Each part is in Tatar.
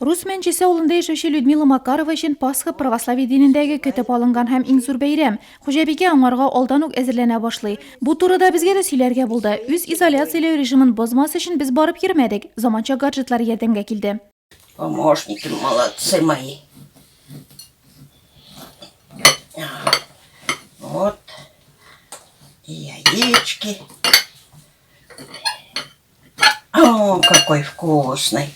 Рус мәнчесе авылында яшәүче Людмила Макарова өчен Пасха православие динендәге көтеп алынган һәм иң зур бәйрәм. Хуҗабикә аңарга алдан ук әзерләнә башлый. Бу турыда безгә дә сөйләргә булды. Үз изоляцияләү режимын бозмас өчен без барып йөрмәдек. Заманча гаджетлар ярдәмгә килде. Помощники молодцы мои. Вот. И яички. О, какой вкусный.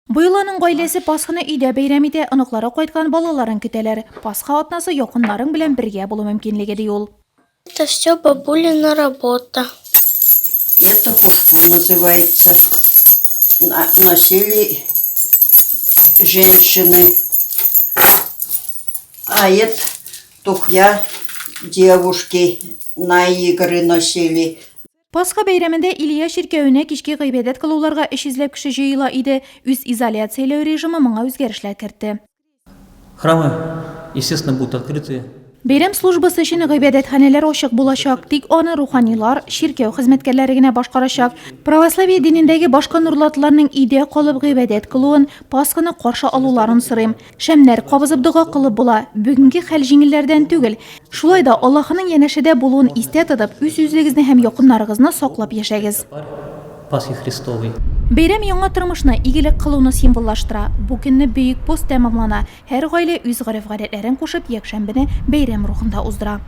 Быел аның гаиләсе Пасханы өйдә бәйрәм итә, оныклары кайткан балаларын көтәләр. Пасха атнасы якыннарың белән бергә булу мөмкинлеге ди ул. Это все бабулина работа. Это пушку называется. Носили женщины. А это тухья девушки на игры носили. Пасха бәйрәмендә Илья ширкәвенә кичке гыйбадәт кылуларга эш эзләп кеше җыела иде. Үз изоляцияләү режимы моңа үзгәрешләр кертте. Храмы, естественно, будут открыты. Бәйрәм службасы өчен гыйбадәтханәләре ачык булачак, тик аны руханилар, ширкәү хезмәткәрләре генә башкарачак. Православие динендәге башка нурлатлыларның өйдә калып гыйбадәт кылуын, Пасханы каршы алуларын сорыйм. Шәмнәр кабызып дуга кылып була. Бүгенге хәл җиңелләрдән түгел. Шулай да Аллаһның янәшәдә булуын истә тотып, үз үзегезне һәм якыннарыгызны саклап яшәгез. Пасхи Христовой. Бәйрәм яңа тормышны, игелек кылуны символлаштыра. Бу көнне бөек пост тәмамлана. Һәр гаилә үз гореф-гадәтләрен кушып, якшәмбене бәйрәм рухында уздыра.